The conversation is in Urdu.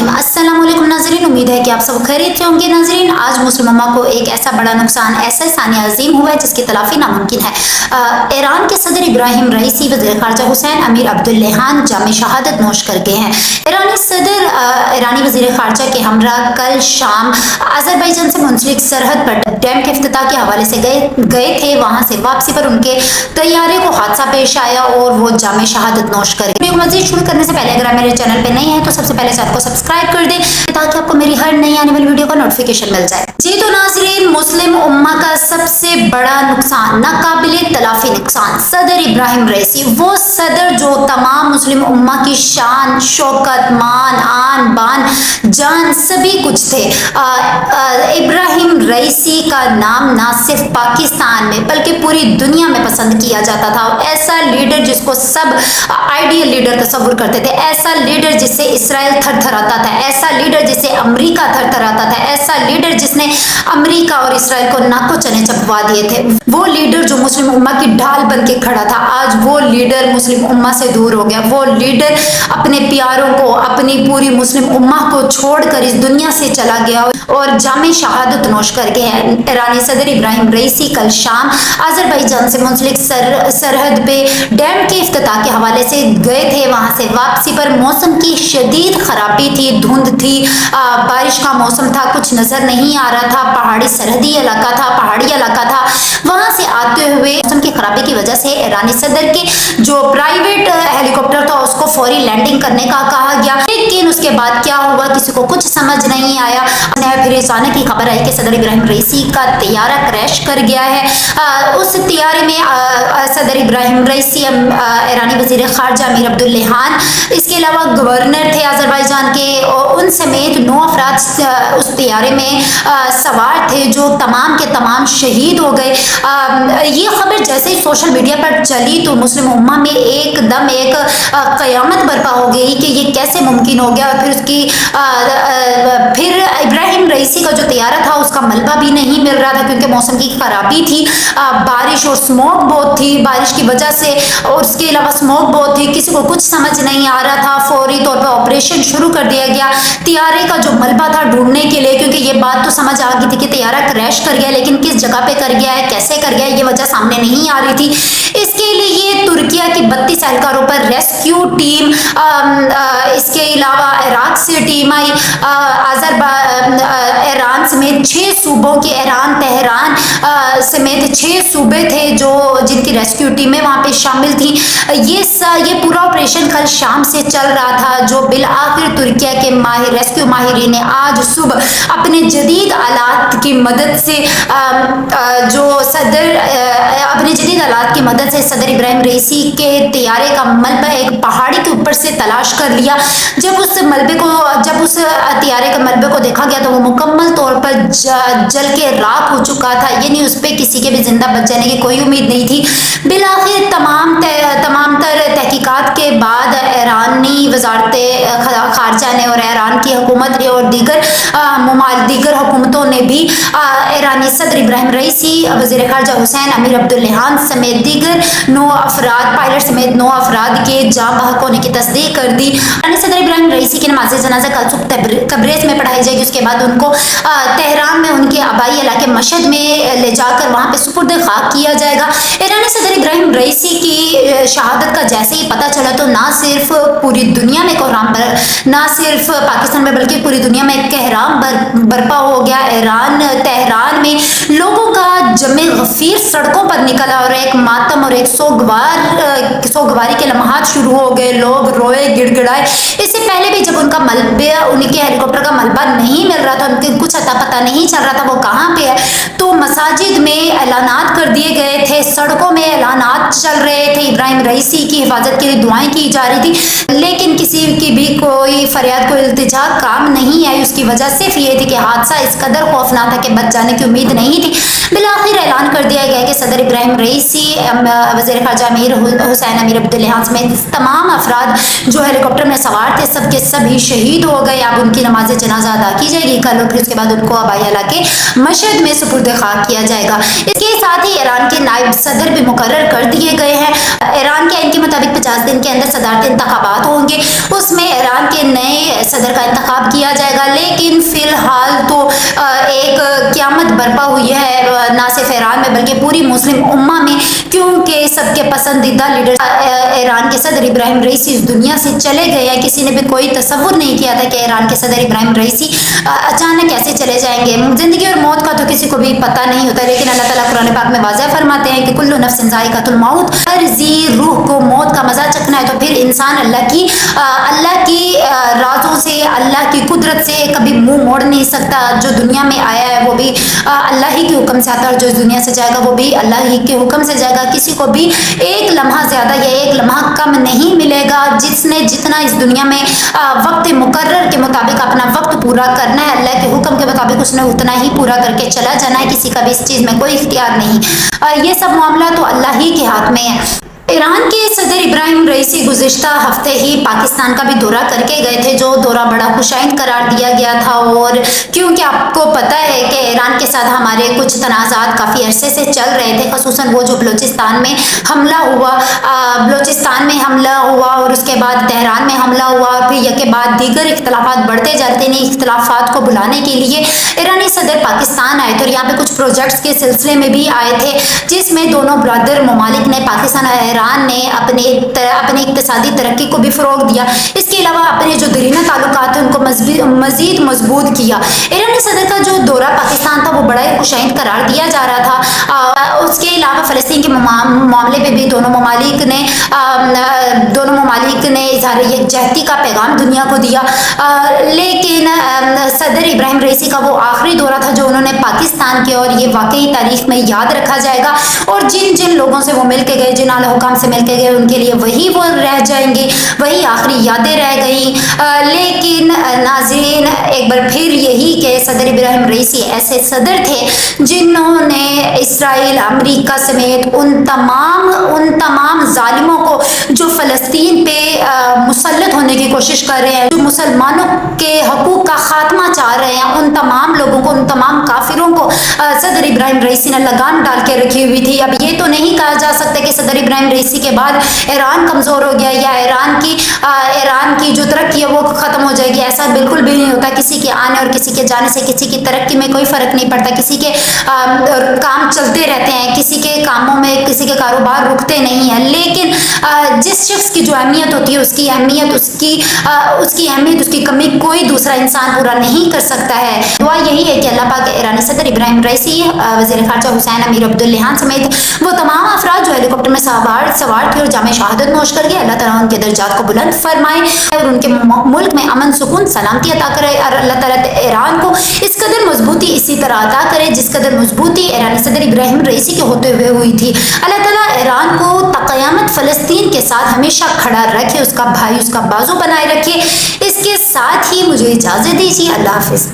الرحیم السلام علیکم ناظرین، امید ہے کہ آپ سب خیریت سے ہوں گے۔ ناظرین، آج مسلم امہ کو ایک ایسا بڑا نقصان، ایسا ثانیہ عظیم ہوا ہے جس کی تلافی ناممکن ہے۔ ایران کے صدر ابراہیم رئیسی، وزیر خارجہ حسین امیر عبداللہان جامِ شہادت نوش کر گئے ہیں۔ ایرانی صدر ایرانی وزیر خارجہ کے ہمراہ کل شام آذربائیجان سے منسلک سرحد پر ڈیم کے افتتاح کے حوالے سے گئے تھے۔ وہاں سے واپسی پر ان کے طیارے کو حادثہ پیش آیا اور وہ جامِ شہادت نوش کر گئے۔ مزید شروع کرنے سے پہلے اگر آپ میرے چینل پہ نہیں ہیں تو سب سے پہلے چینل کو سبسکرائب کر دیں تاکہ آپ کو میری ہر نئی آنے والی ویڈیو کا نوٹیفیکیشن مل جائے۔ جی تو ناظرین، مسلم امہ کا سب سے بڑا نقصان، ناقابل تلافی نقصان، صدر ابراہیم رئیسی، وہ صدر جو تمام مسلم امہ کی شان، شوکت، مان، آن، بان، جان سبھی کچھ تھے۔ ابراہیم رئیسی کا نام نہ صرف پاکستان میں بلکہ پوری دنیا میں پسند کیا جاتا تھا۔ ایسا لیڈر جس کو سب آئیڈیل لیڈر تصور کرتے تھے، ایسا لیڈر جس سے اسرائیل تھر تھر آتا تھا، ایسا لیڈر جس سے امریکہ تھر تھر آتا تھا، ایسا لیڈر جس نے امریکہ اور اسرائیل کو ناکو چنے چبوا دیے تھے، وہ لیڈر جو مسلم امہ کی ڈھال بن کے کھڑا تھا، آج وہ لیڈر مسلم امہ سے دور ہو گیا۔ وہ لیڈر اپنے پیاروں کو، اپنی پوری مسلم امہ کو چھوڑ کر اس دنیا سے چلا گیا اور جامِ شہادت نوش کر گئے ہیں۔ ایرانی صدر ابراہیم رئیسی کل شام آذربائیجان سے منسلک سرحد پہ ڈیم کے افتتاح کے حوالے سے گئے تھے۔ وہاں سے واپسی پر موسم کی شدید خرابی تھی، دھند تھی، بارش کا موسم تھا، کچھ نظر نہیں آ رہا تھا، پہاڑی سرحدی علاقہ تھا، پہاڑی علاقہ تھا۔ وہاں سے آتے ہوئے موسم کی خرابی کی وجہ سے ایرانی صدر کے جو پرائیویٹ ہیلی کاپٹر تھا اس کو فوری لینڈنگ کرنے کا کہا گیا، لیکن اس کے بعد کیا ہوا کسی کو کچھ سمجھ نہیں آیا۔ پھر اچانک کی خبر آئی کہ صدر ابراہیم رئیسی کا طیارہ کریش کر گیا ہے۔ اس طیارے میں صدر ابراہیم رئیسی، ایرانی وزیر خارجہ امیر عبداللہان، اس کے علاوہ گورنر تھے آذربائیجان کے، اور ان سمیت 9 افراد اس طیارے میں سوار تھے جو تمام کے تمام شہید ہو گئے۔ یہ خبر جیسے ہی سوشل میڈیا پر چلی تو مسلم امہ میں ایک دم ایک قیامت برپا ہو گئی کہ یہ کیسے ممکن ہو گیا۔ پھر ابراہیم رئیسی کا جو طیارہ تھا اس کا ملبہ بھی نہیں مل رہا تھا کیونکہ موسم کی خرابی تھی، بارش اور اسموک بہت تھی بارش کی وجہ سے، اور اس کے علاوہ اسموک بہت تھی، کسی کو کچھ سمجھ نہیں آ رہا تھا۔ فوری طور پر آپریشن شروع کر دیا گیا طیارے کا جو ملبہ تھا ڈھونڈنے کے لیے، کیونکہ یہ بات تو سمجھ آ گئی تھی کہ طیارہ کریش کر گیا، لیکن کس جگہ پہ کر گیا ہے، کیسے کر گیا ہے، یہ وجہ سامنے نہیں آ رہی تھی۔ اس کے لیے ترکیہ کی 32 اہلکاروں پر ریسکیو ٹیم، اس کے علاوہ عراق سے ٹیم آئی، ایران سمیت 6 صوبوں کے، ایران، تہران سمیت 6 صوبے تھے جو جن کی ریسکیو ٹیمیں وہاں پہ شامل تھیں۔ یہ پورا آپریشن کل شام سے چل رہا تھا جو بالآخر ترکیہ کے ریسکیو ماہرین نے آج صبح اپنے جدید آلات کی مدد سے صدر ابراہیم رئیسی کے طیارے کا ملبہ ایک پہاڑی کے اوپر سے تلاش کر لیا۔ جب اس طیارے کے ملبے کو دیکھا گیا تو وہ مکمل طور پر جل کے راکھ ہو چکا تھا، یعنی اس پہ کسی کے بھی زندہ بچ جانے کی کوئی امید نہیں تھی۔ بالآخر تمام تر تحقیقات کے بعد ایرانی وزارت خارجہ نے اور ایران کی حکومت نے اور دیگر حکومتوں نے بھی ایرانی صدر ابراہیم رئیسی، وزیر خارجہ حسین امیر عبداللہان سمیت دیگر 9 افراد، پائلٹ سمیت 9 افراد کے جاں بحق ہونے کی تصدیق کر دی۔ ایرانی صدر ابراہیم رئیسی کی نماز جنازہ کل صبح تبریز میں پڑھائی جائے گی، اس کے بعد ان کو تہران میں ان کے آبائی علاقے مشہد میں لے جا کر وہاں پہ سپرد خاک کیا جائے گا۔ ایرانی صدر ابراہیم رئیسی کی شہادت کا جیسے ہی پتہ چلا تو نہ صرف پوری دنیا میں نہ صرف پاکستان میں بلکہ پوری دنیا میں کہرام برپا ہو گیا۔ ایران، تہران میں لوگوں کا جمع غفیر سڑکوں پر نکلا اور ایک ماتم اور ایک سوگواری کے لمحات شروع ہو گئے، لوگ روئے، گڑ گڑائے۔ اس سے پہلے بھی جب ان کا ملبہ، ان کے ہیلی کاپٹر کا ملبہ نہیں مل رہا تھا، ان کے کچھ پتہ نہیں چل رہا تھا وہ کہاں پہ ہے، تو مساجد میں اعلانات کر دیے گئے تھے، سڑکوں میں اعلانات چل رہے تھے، ابراہیم رئیسی کی حفاظت کے لیے دعائیں کی جا رہی تھی، لیکن کسی کی بھی کوئی فریاد، کوئی التجا کام نہیں آئی۔ اس کی وجہ صرف یہ تھی کہ حادثہ اس قدر خوفناک تھا کہ بچ جانے کی امید نہیں تھی۔ بالآخر اعلان کر دیا گیا کہ صدر ابراہیم رئیسی، وزیر خارجہ امیر حسین امیر عبداللہان سمیت تمام افراد جو ہیلی کاپٹر میں سوار تھے سب کے سب ہی شہید ہو گئے۔ اب ان کی نماز جنازہ ادا کی جائے گی کل، اور پھر اس کے بعد ان کو آبائی علاقے مشہد میں سپرد خاک کیا جائے گا۔ اس کے ساتھ ہی ایران کے نائب صدر بھی مقرر کر دیے گئے ہیں۔ ایران کے آئین کے مطابق 50 دن کے اندر صدارتی انتخابات ہوں گے، اس میں ایران کے نئے صدر کا انتخاب کیا جائے گا، لیکن فی الحال تو ایک قیامت برپا ہوئی ہے نہ صرف ایران میں بلکہ پوری مسلم امہ میں، کیونکہ سب کے پسندیدہ لیڈر ایران کے صدر ابراہیم رئیسی اس دنیا سے چلے گئے ہیں۔ کسی نے بھی کوئی تصور نہیں کیا تھا کہ ایران کے صدر ابراہیم رئیسی اچانک ایسے چلے جائیں گے۔ زندگی اور موت کا تو کسی کو بھی پتہ نہیں ہوتا، لیکن اللہ تعالیٰ قرآن پاک میں واضح فرماتے ہیں کہ کل نفس ذائقۃ الموت، ہر ذی روح کو موت کا مزہ چکھنا ہے۔ تو پھر انسان اللہ کی رازوں سے، اللہ کی قدرت سے کبھی منہ موڑ نہیں سکتا۔ جو دنیا میں آیا ہے وہ بھی اللہ ہی کے حکم سے آتا ہے، اور جو اس دنیا سے جائے گا وہ بھی اللہ ہی کے حکم سے جائے گا۔ کسی کو بھی ایک لمحہ زیادہ یا ایک لمحہ کم نہیں ملے گا۔ جس نے جتنا اس دنیا میں وقت مقرر کے مطابق اپنا وقت پورا کرنا ہے، اللہ کے حکم کے مطابق اس نے اتنا ہی پورا کر کے چلا جانا ہے۔ کسی کا بھی اس چیز میں کوئی اختیار نہیں۔ یہ سب معاملہ تو اللہ ہی کے ہاتھ میں ہے۔ ایران کے صدر ابراہیم رئیسی گزشتہ ہفتے ہی پاکستان کا بھی دورہ کر کے گئے تھے، جو دورہ بڑا خوشائند قرار دیا گیا تھا، اور کیونکہ آپ کو پتہ ہے کہ ایران کے ساتھ ہمارے کچھ تنازعات کافی عرصے سے چل رہے تھے، خصوصاً وہ جو بلوچستان میں حملہ ہوا اور اس کے بعد تہران میں حملہ ہوا، اور پھر یک بعد دیگر اختلافات بڑھتے جاتے ہیں۔ اختلافات کو بلانے کے لیے ایرانی صدر پاکستان آئے تھے، اور یہاں پہ کچھ پروجیکٹس کے سلسلے میں بھی آئے تھے، جس میں دونوں برادر ممالک نے، پاکستان اور ایران نے اپنے اقتصادی ترقی کو بھی فروغ دیا۔ اس کے علاوہ اپنے جو دیرینہ تعلقات ہیں ان کو مزید مضبوط کیا۔ ایرانی صدر کا جو دورہ پاکستان تھا وہ بڑا ہی خوشائند قرار دیا جا رہا تھا۔ اس کے علاوہ فلسطین کے معاملے پہ بھی دونوں ممالک نے اظہار یکجہتی کا پیغام دنیا کو دیا، لیکن صدر ابراہیم رئیسی کا وہ آخری دورہ تھا جو انہوں نے پاکستان کیا، اور یہ واقعی تاریخ میں یاد رکھا جائے گا، اور جن لوگوں سے وہ مل کے گئے، جن اعلیٰ حکام سے مل کے گئے، ان کے لیے وہی وہ رہ جائیں گے، وہی آخری یادیں رہ گئیں۔ لیکن ناظرین، ایک بار پھر یہی کہ صدر ابراہیم رئیسی ایسے صدر تھے جنہوں نے اسرائیل، امریکہ سمیت ان تمام ظالموں کو جو فلسطین پہ مسلط ہونے کی کوشش کر رہے ہیں، جو مسلمانوں کے حقوق کا خاتمہ چاہ رہے ہیں، ان تمام لوگوں کو، ان تمام کافروں کو صدر ابراہیم رئیسی نے لگام ڈال کے رکھی ہوئی تھی۔ اب یہ تو نہیں کہا جا سکتا کہ صدر ابراہیم رئیسی کے بعد ایران کمزور ہو گیا یا ایران کی جو ترقی ہے وہ ختم ہو جائے گی۔ ایسا بالکل بھی نہیں ہوتا۔ کسی کے آنے اور کسی کے جانے سے کسی کی ترقی میں کوئی فرق نہیں پڑتا۔ کسی کے کام چلتے رہتے ہیں، کسی کے کاموں میں، کسی کے کاروبار رکتے نہیں ہیں، لیکن جس شخص کی جو اہمیت ہوتی ہے، اس کی اہمیت، اس کی کمی کوئی دوسرا انسان پورا نہیں کر سکتا ہے۔ دعا یہی ہے کہ اللہ پاک ایرانی صدر ابراہیم رئیسی، وزیر خارجہ حسین امیر عبداللہان سمیت وہ تمام افراد جو ہیلی کاپٹر میں سوار تھے اور جامع شہادت نوش کر گئے، اللہ تعالیٰ ان کے درجات کو بلند فرمائے اور ان کے ملک میں امن، سکون، سلامتی عطا کرے، اور اللہ تعالیٰ ایران کو اس قدر مضبوطی اسی طرح عطا کرے جس قدر مضبوطی ایرانی صدر ابراہیم رئیسی کے ہوتے ہوئے ہوئی تھی۔ اللہ تعالیٰ ایران کو تا قیامت فلسطین کے ساتھ ہمیشہ کھڑا رکھے، اس کا بھائی، اس کا بازو بنائے رکھے۔ اس کے ساتھ ہی مجھے اجازت دیجیے، اللہ حافظ۔